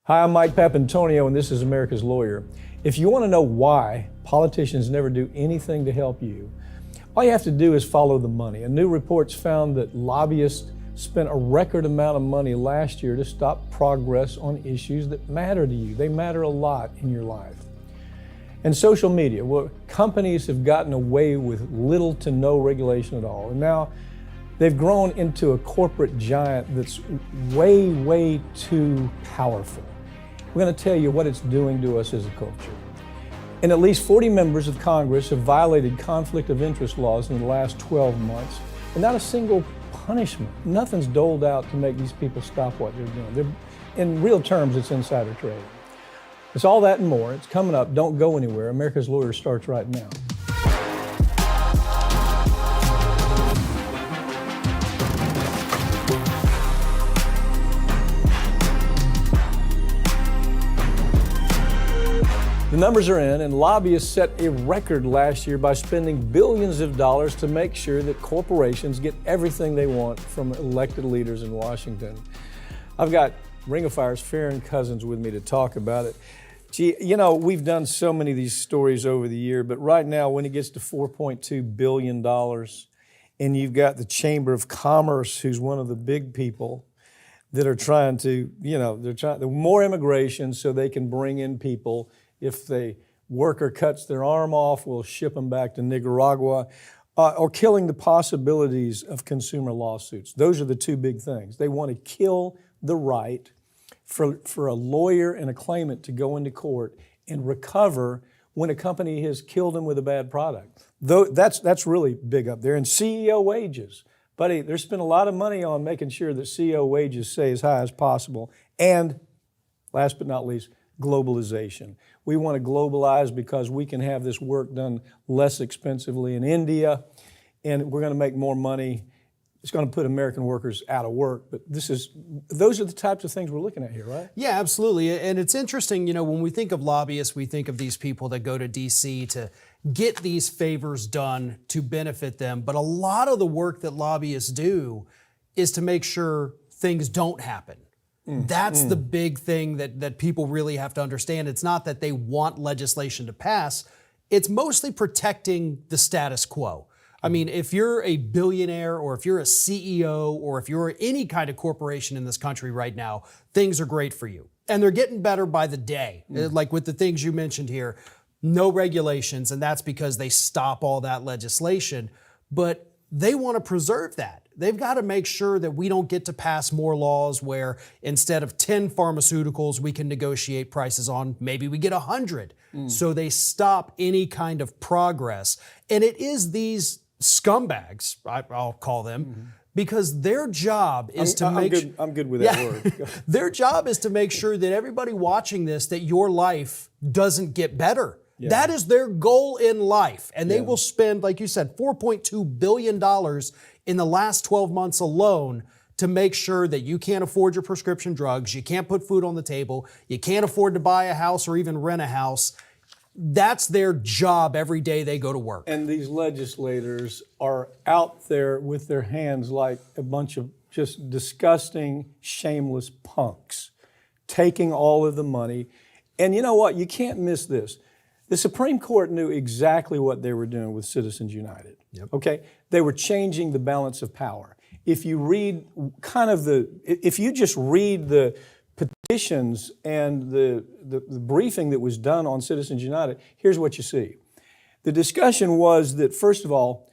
Hi, I'm Mike Papantonio, and this is America's Lawyer. If you want to know why politicians never do anything to help you, all you have to do is follow the money. And new reports found that lobbyists spent a record amount of money last year to stop progress on issues that matter to you. They matter a lot in your life. And social media, well, companies have gotten away with little to no regulation at all. And now they've grown into a corporate giant that's way, way too powerful. We're going to tell you what it's doing to us as a culture. And at least 40 members of Congress have violated conflict of interest laws in the last 12 months, and not a single punishment. Nothing's doled out to make these people stop what they're doing. In real terms, it's insider trading. It's all that and more. It's coming up. Don't go anywhere. America's Lawyer starts right now. The numbers are in, and lobbyists set a record last year by spending billions of dollars to make sure that corporations get everything they want from elected leaders in Washington. I've got Ring of Fire's Farron Cousins with me to talk about it. Gee, you know, we've done so many of these stories over the year, but right now when it gets to $4.2 billion, and you've got the Chamber of Commerce, who's one of the big people that are trying to, more immigration so they can bring in people. If the worker cuts their arm off, we'll ship them back to Nicaragua, or killing the possibilities of consumer lawsuits. Those are the two big things. They want to kill the right for a lawyer and a claimant to go into court and recover when a company has killed them with a bad product. Though that's really big up there. And CEO wages. Buddy, they're spending a lot of money on making sure that CEO wages stay as high as possible. And last but not least, globalization. We want to globalize because we can have this work done less expensively in India, and we're going to make more money. It's going to put American workers out of work, but those are the types of things we're looking at here, right? Yeah, absolutely. And it's interesting, when we think of lobbyists, we think of these people that go to DC to get these favors done to benefit them. But a lot of the work that lobbyists do is to make sure things don't happen. That's the big thing that people really have to understand. It's not that they want legislation to pass. It's mostly protecting the status quo. I mean, if you're a billionaire or if you're a CEO or if you're any kind of corporation in this country right now, things are great for you. And they're getting better by the day. Like with the things you mentioned here, no regulations, and that's because they stop all that legislation. But they want to preserve that. They've got to make sure that we don't get to pass more laws where instead of 10 pharmaceuticals, we can negotiate prices on, maybe we get 100. So they stop any kind of progress. And it is these scumbags, I'll call them, because their job is to make... I'm good with that word. Their job is to make sure that everybody watching this, that your life doesn't get better. Yeah. That is their goal in life. And they will spend, like you said, $4.2 billion in the last 12 months alone to make sure that you can't afford your prescription drugs, you can't put food on the table, you can't afford to buy a house or even rent a house. That's their job every day they go to work. And these legislators are out there with their hands like a bunch of just disgusting, shameless punks, taking all of the money. And you know what? You can't miss this. The Supreme Court knew exactly what they were doing with Citizens United. Okay? They were changing the balance of power. If you read if you just read the petitions and the briefing that was done on Citizens United, here's what you see. The discussion was that, first of all,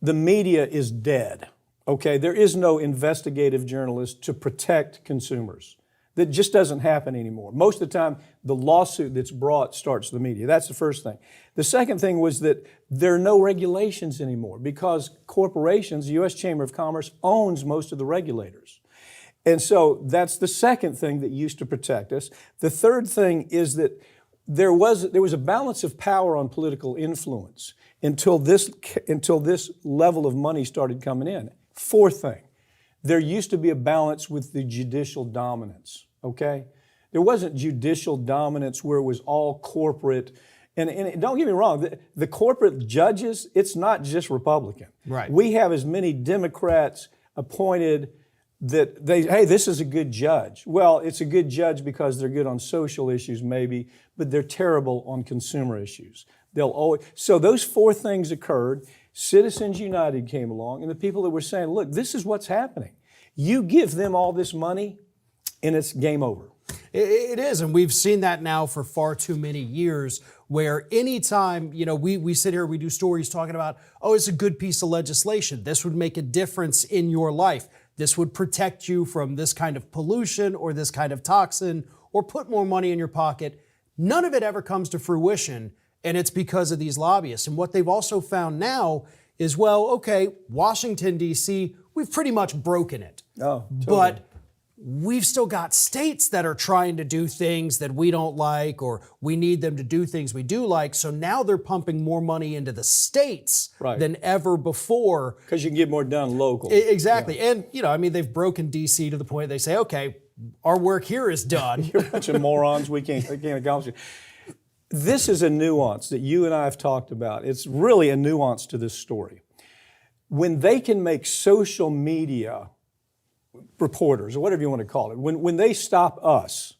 the media is dead. Okay? There is no investigative journalist to protect consumers. That just doesn't happen anymore. Most of the time, the lawsuit that's brought starts the media. That's the first thing. The second thing was that there are no regulations anymore because corporations, the U.S. Chamber of Commerce, owns most of the regulators. And so that's the second thing that used to protect us. The third thing is that there was a balance of power on political influence until this level of money started coming in. Fourth thing. There used to be a balance with the judicial dominance, okay? There wasn't judicial dominance where it was all corporate. And don't get me wrong, the corporate judges, it's not just Republican. Right. We have as many Democrats appointed hey, this is a good judge. Well, it's a good judge because they're good on social issues maybe, but they're terrible on consumer issues. So those four things occurred. Citizens United came along, and the people that were saying, look, this is what's happening. You give them all this money, and it's game over. It is, and we've seen that now for far too many years, where anytime, we sit here, we do stories talking about, oh, it's a good piece of legislation. This would make a difference in your life. This would protect you from this kind of pollution or this kind of toxin or put more money in your pocket. None of it ever comes to fruition, and it's because of these lobbyists. And what they've also found now is, well, okay, Washington, D.C., we've pretty much broken it. Oh, totally. But we've still got states that are trying to do things that we don't like, or we need them to do things we do like. So now they're pumping more money into the states than ever before. Because you can get more done local. Exactly. Yeah. And, they've broken D.C. to the point they say, okay, our work here is done. You're a bunch of morons. We can't accomplish it. This is a nuance that you and I have talked about. It's really a nuance to this story. When they can make social media reporters, or whatever you want to call it, when they stop us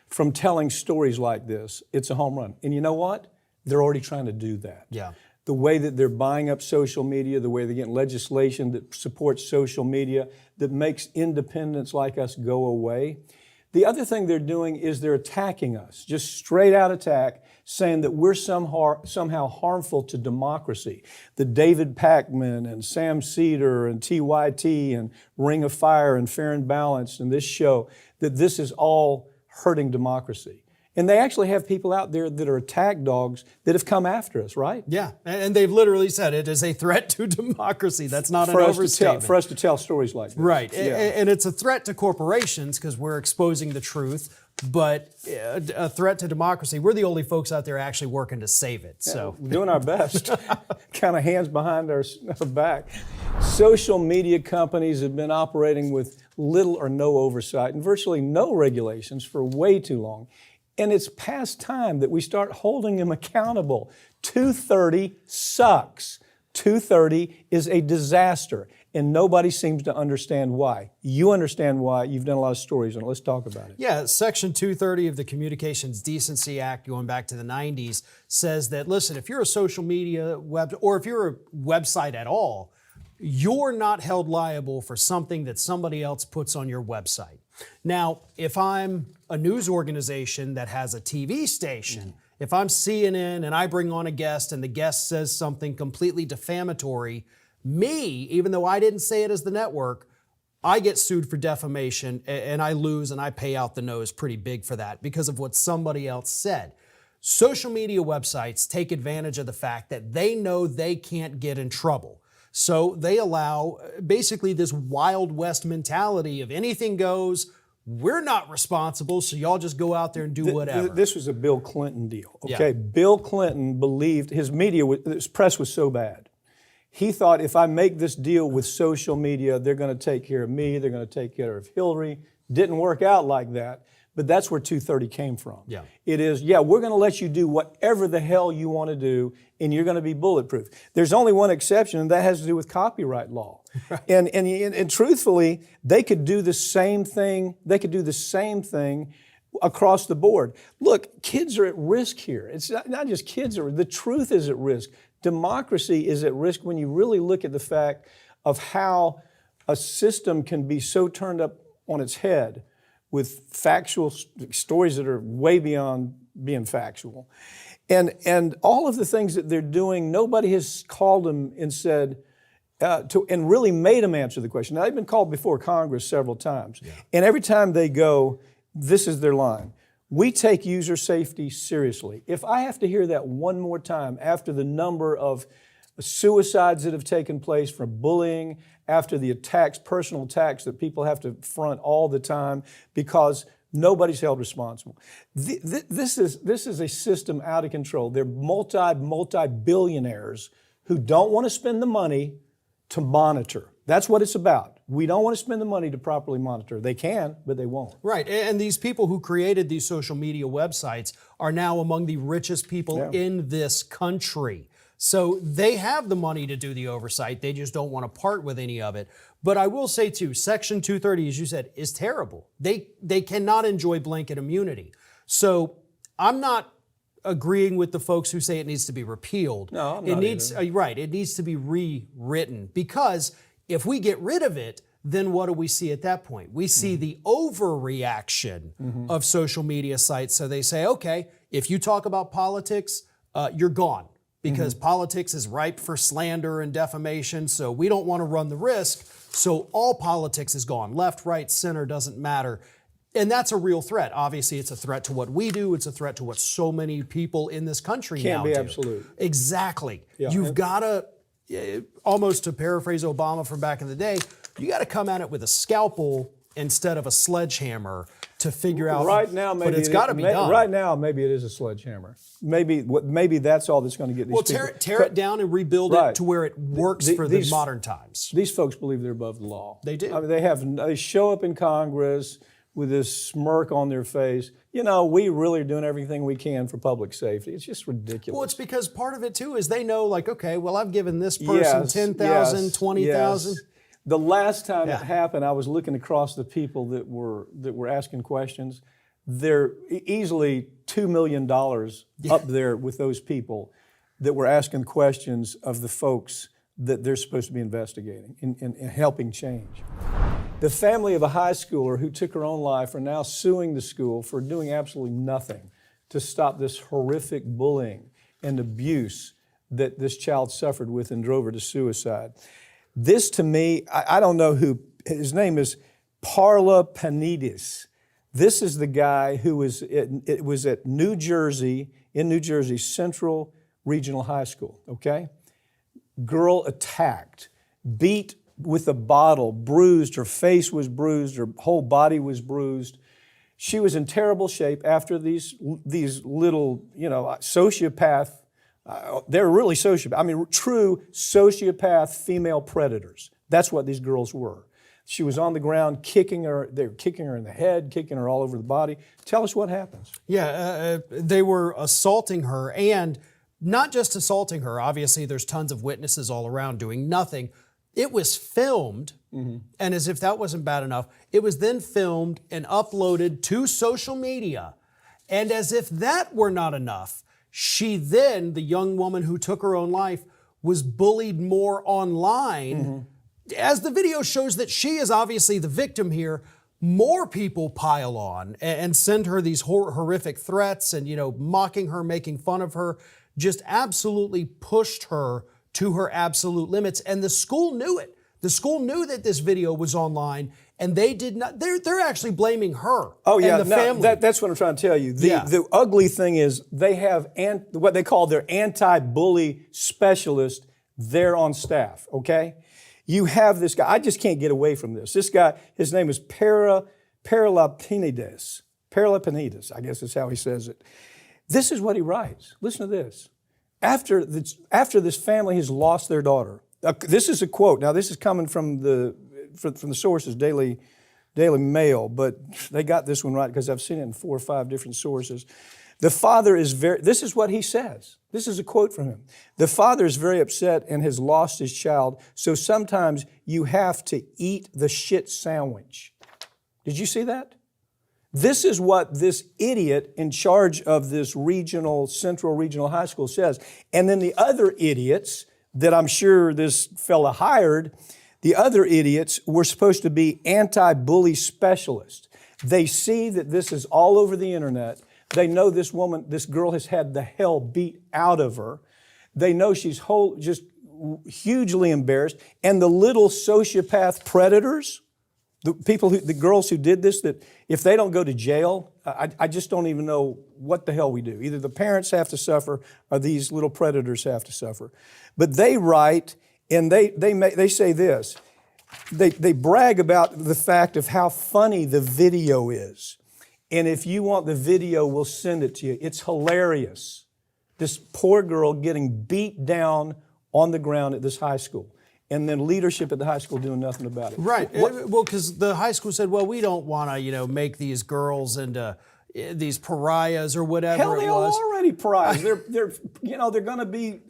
from telling stories like this, it's a home run. And you know what? They're already trying to do that. Yeah. The way that they're buying up social media, the way they're getting legislation that supports social media, that makes independents like us go away. The other thing they're doing is they're attacking us, just straight out attack, saying that we're somehow harmful to democracy. The David Pakman and Sam Cedar and TYT and Ring of Fire and Fair and Balanced and this show, that this is all hurting democracy. And they actually have people out there that are attack dogs that have come after us, right? Yeah, and they've literally said it is a threat to democracy. That's not an overstatement. For us to tell stories like this. Right, Yeah. And it's a threat to corporations because we're exposing the truth, but a threat to democracy. We're the only folks out there actually working to save it. So we're doing our best, kind of hands behind our back. Social media companies have been operating with little or no oversight and virtually no regulations for way too long. And it's past time that we start holding them accountable. 230 sucks. 230 is a disaster, and nobody seems to understand why. You understand why. You've done a lot of stories on it. Let's talk about it. Yeah, Section 230 of the Communications Decency Act, going back to the 90s, says that, listen, if you're a social media or if you're a website at all, you're not held liable for something that somebody else puts on your website. Now, if I'm a news organization that has a TV station, if I'm CNN and I bring on a guest and the guest says something completely defamatory, me, even though I didn't say it as the network, I get sued for defamation and I lose and I pay out the nose pretty big for that because of what somebody else said. Social media websites take advantage of the fact that they know they can't get in trouble. So they allow basically this Wild West mentality of anything goes, we're not responsible, so y'all just go out there and do whatever. This was a Bill Clinton deal, okay? Yeah. Bill Clinton believed his press was so bad. He thought, if I make this deal with social media, they're going to take care of me, they're going to take care of Hillary. Didn't work out like that, but that's where 230 came from. Yeah. It is, we're going to let you do whatever the hell you want to do, and you're going to be bulletproof. There's only one exception, and that has to do with copyright law. Right. And truthfully, they could do the same thing. They could do the same thing across the board. Look, kids are at risk here. It's not just kids the truth is at risk. Democracy is at risk when you really look at the fact of how a system can be so turned up on its head with factual stories that are way beyond being factual. And all of the things that they're doing, nobody has called them and said, and really made them answer the question. Now, they've been called before Congress several times. Yeah. And every time they go, this is their line. We take user safety seriously. If I have to hear that one more time after the number of suicides that have taken place from bullying, after the attacks, personal attacks that people have to front all the time because nobody's held responsible. This is a system out of control. They're multi-billionaires who don't want to spend the money to monitor. That's what it's about. We don't want to spend the money to properly monitor. They can, but they won't. Right, and these people who created these social media websites are now among the richest people in this country. So they have the money to do the oversight. They just don't want to part with any of it. But I will say too, Section 230, as you said, is terrible. They cannot enjoy blanket immunity. So I'm not agreeing with the folks who say it needs to be repealed. No, I'm it not needs right. It needs to be rewritten, because if we get rid of it, then what do we see at that point? We see the overreaction of social media sites. So they say, okay, if you talk about politics, you're gone, because politics is ripe for slander and defamation. So we don't want to run the risk. So all politics is gone. Left, right, center, doesn't matter. And that's a real threat. Obviously, it's a threat to what we do. It's a threat to what so many people in this country now do. Can't be absolute. Exactly. Yeah. You've got to, almost to paraphrase Obama from back in the day, you got to come at it with a scalpel instead of a sledgehammer to figure out. Right now, maybe but it's got to be done. Right now, maybe it is a sledgehammer. Maybe that's all that's going to get these people. Well, tear it down and rebuild it to where it works for the modern times. These folks believe they're above the law. They do. I mean, they show up in Congress with this smirk on their face. You know, we really are doing everything we can for public safety. It's just ridiculous. Well, it's because part of it too is they know, like, okay, well, I've given this person 10,000, 20,000. Yes. The last time it happened, I was looking across the people that were asking questions. They're easily $2 million up there with those people that were asking questions of the folks that they're supposed to be investigating and helping change. The family of a high schooler who took her own life are now suing the school for doing absolutely nothing to stop this horrific bullying and abuse that this child suffered with and drove her to suicide. This, to me, I don't know who, his name is Parlapanides. This is the guy who was at New Jersey Central Regional High School, okay? Girl attacked, beat with a bottle, bruised, her face was bruised, her whole body was bruised. She was in terrible shape after these little, sociopath, they're really sociopath, I mean, true sociopath female predators. That's what these girls were. She was on the ground kicking her, they were kicking her in the head, kicking her all over the body. Tell us what happens. Yeah, they were assaulting her, and not just assaulting her. Obviously, there's tons of witnesses all around doing nothing. It was filmed, and as if that wasn't bad enough, it was then filmed and uploaded to social media. And as if that were not enough, she then, the young woman who took her own life, was bullied more online. As the video shows that she is obviously the victim here, more people pile on and send her these horrific threats and, mocking her, making fun of her, just absolutely pushed her to her absolute limits. And the school knew it. The school knew that this video was online, and they did not. They're actually blaming her. Oh yeah, and the family. That's what I'm trying to tell you. The ugly thing is they have what they call their anti-bully specialist there on staff. Okay, you have this guy. I just can't get away from this. This guy, his name is Parlapanides. Parlapanides, I guess is how he says it. This is what he writes. Listen to this. After this family has lost their daughter, this is a quote. Now, this is coming from the sources, Daily Mail, but they got this one right because I've seen it in 4 or 5 different sources. The father is this is what he says. This is a quote from him. The father is very upset and has lost his child, so sometimes you have to eat the shit sandwich. Did you see that? This is what this idiot in charge of this Central Regional High School says. And then the other idiots that I'm sure this fella hired, the other idiots were supposed to be anti-bully specialists. They see that this is all over the internet. They know this girl has had the hell beat out of her. They know she's just hugely embarrassed. And the little sociopath predators, the girls who did this, that if they don't go to jail, I just don't even know what the hell we do. Either the parents have to suffer or these little predators have to suffer. But they write and they say this. They brag about the fact of how funny the video is. And if you want the video, we'll send it to you. It's hilarious. This poor girl getting beat down on the ground at this high school. And then leadership at the high school doing nothing about it. Right. Well, because the high school said, well, we don't want to, make these girls into, these pariahs or whatever Hell, it they are was. already prized. They're going to be.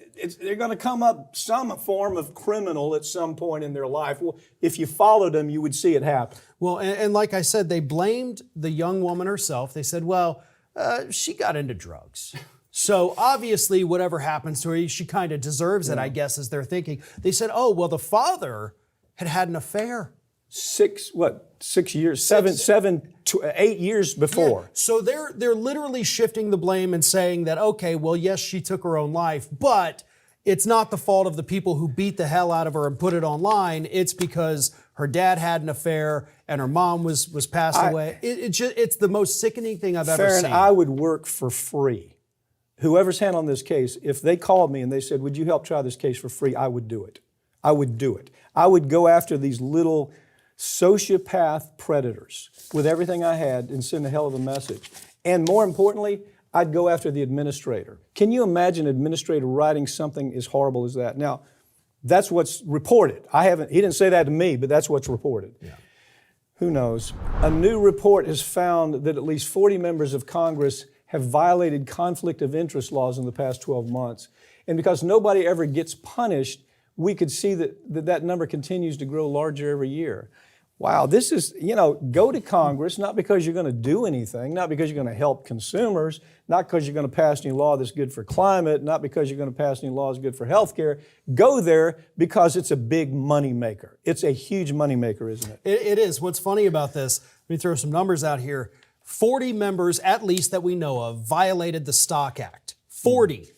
They're going to come up some form of criminal at some point in their life. Well, if you followed them, you would see it happen. Well, and like I said, they blamed the young woman herself. They said, well, she got into drugs. So obviously, whatever happens to her, she kind of deserves it, I guess, is their thinking. They said, oh, well, the father had an affair. 6 years, 8 years before. Yeah. So they're literally shifting the blame and saying that, okay, well, yes, she took her own life, but it's not the fault of the people who beat the hell out of her and put it online. It's because her dad had an affair and her mom was passed away. It's the most sickening thing I've ever seen. I would work for free. Whoever's handling this case, if they called me and they said, would you help try this case for free, I would do it. I would do it. I would go after these little sociopath predators with everything I had and send a hell of a message. And more importantly, I'd go after the administrator. Can you imagine an administrator writing something as horrible as that? Now, that's what's reported. He didn't say that to me, but that's what's reported. Yeah. Who knows? A new report has found that at least 40 members of Congress have violated conflict of interest laws in the past 12 months. And because nobody ever gets punished, we could see that number continues to grow larger every year. Wow, this is, go to Congress, not because you're going to do anything, not because you're going to help consumers, not because you're going to pass any law that's good for climate, not because you're going to pass any laws good for health care. Go there because it's a big money maker. It's a huge money maker, isn't it? It is. What's funny about this, let me throw some numbers out here. 40 members, at least that we know of, violated the Stock Act. 40.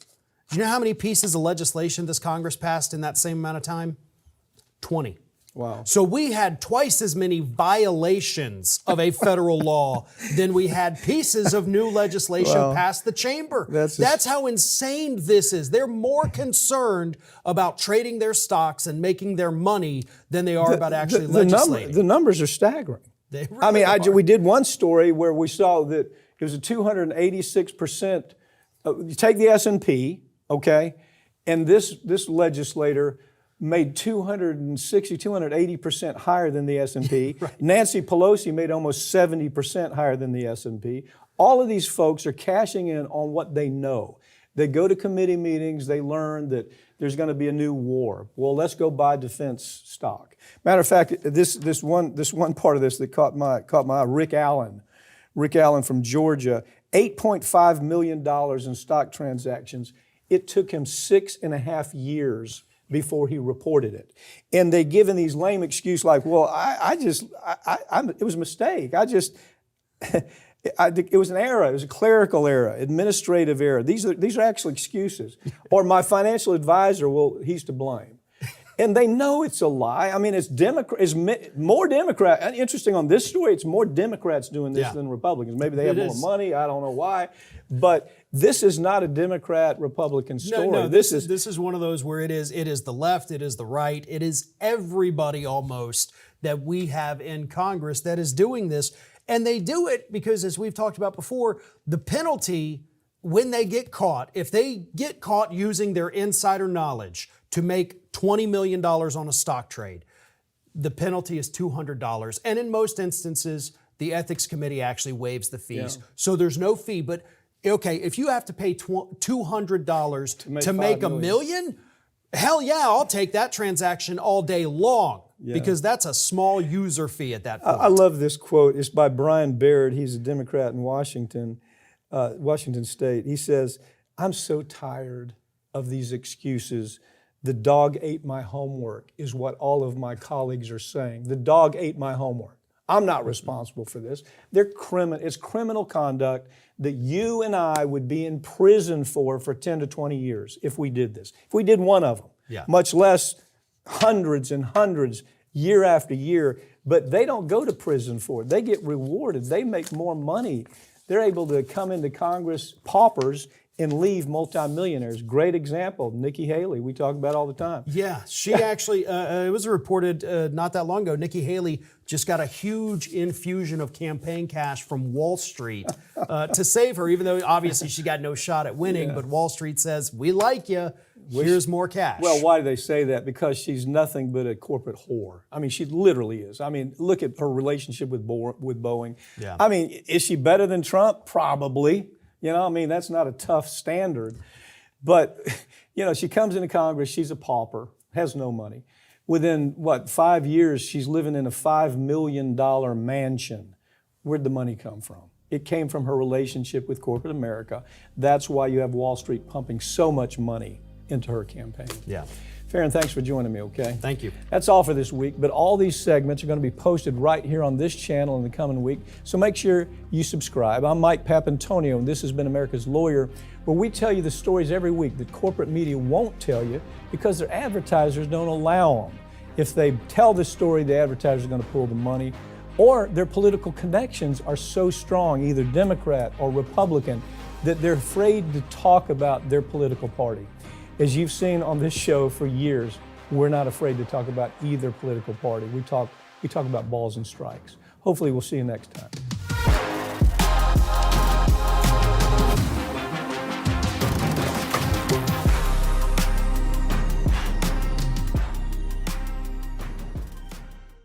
Do you know how many pieces of legislation this Congress passed in that same amount of time? 20. Wow. So we had twice as many violations of a federal law than we had pieces of new legislation passed the chamber. That's how insane this is. They're more concerned about trading their stocks and making their money than they are about actually legislating. The numbers are staggering. They really are. We did one story where we saw that it was a 286%. You take the S&P, okay, and this legislator made 280% higher than the S&P. Right. Nancy Pelosi made almost 70% higher than the S&P. All of these folks are cashing in on what they know. They go to committee meetings, they learn that there's going to be a new war. Well, let's go buy defense stock. Matter of fact, this one part of this that caught my eye, Rick Allen from Georgia, $8.5 million in stock transactions. It took him 6.5 years before he reported it. And they give him these lame excuses like, well, it was a mistake. It was an error. It was a clerical error, administrative error. These are actually excuses. Or my financial advisor, well, he's to blame. And they know it's a lie. I mean, it's more Democrat. Interesting on this story, it's more Democrats doing this than Republicans. Maybe they have more money. I don't know why. But this is not a Democrat-Republican story. No, this is one of those where it is the left, it is the right, it is everybody almost that we have in Congress that is doing this. And they do it because, as we've talked about before, the penalty when they get caught, if they get caught using their insider knowledge to make $20 million on a stock trade, the penalty is $200. And in most instances, the ethics committee actually waives the fees. Yeah. So there's no fee. But okay, if you have to pay $200 to make $1 million, hell yeah, I'll take that transaction all day long. Yeah. Because that's a small user fee at that point. I love this quote. It's by Brian Baird. He's a Democrat in Washington State. He says, I'm so tired of these excuses. The dog ate my homework is what all of my colleagues are saying. The dog ate my homework. I'm not responsible for this. It's criminal conduct that you and I would be in prison for 10 to 20 years if we did this. If we did one of them, much less hundreds and hundreds year after year, but they don't go to prison for it. They get rewarded. They make more money. They're able to come into Congress paupers and leave multimillionaires. Great example, Nikki Haley, we talk about all the time. Yeah, she actually, it was reported not that long ago, Nikki Haley just got a huge infusion of campaign cash from Wall Street to save her, even though obviously she got no shot at winning, but Wall Street says, we like you, here's more cash. Well, why do they say that? Because she's nothing but a corporate whore. I mean, she literally is. I mean, look at her relationship with Boeing. Yeah. I mean, is she better than Trump? Probably. You know, I mean, that's not a tough standard. But, you know, she comes into Congress, she's a pauper, has no money. Within, 5 years, she's living in a $5 million mansion. Where'd the money come from? It came from her relationship with corporate America. That's why you have Wall Street pumping so much money into her campaign. Yeah. Farron, thanks for joining me, okay? Thank you. That's all for this week, but all these segments are going to be posted right here on this channel in the coming week, so make sure you subscribe. I'm Mike Papantonio, and this has been America's Lawyer, where we tell you the stories every week that corporate media won't tell you because their advertisers don't allow them. If they tell the story, the advertisers are going to pull the money, or their political connections are so strong, either Democrat or Republican, that they're afraid to talk about their political party. As you've seen on this show for years, we're not afraid to talk about either political party. We talk about balls and strikes. Hopefully we'll see you next time.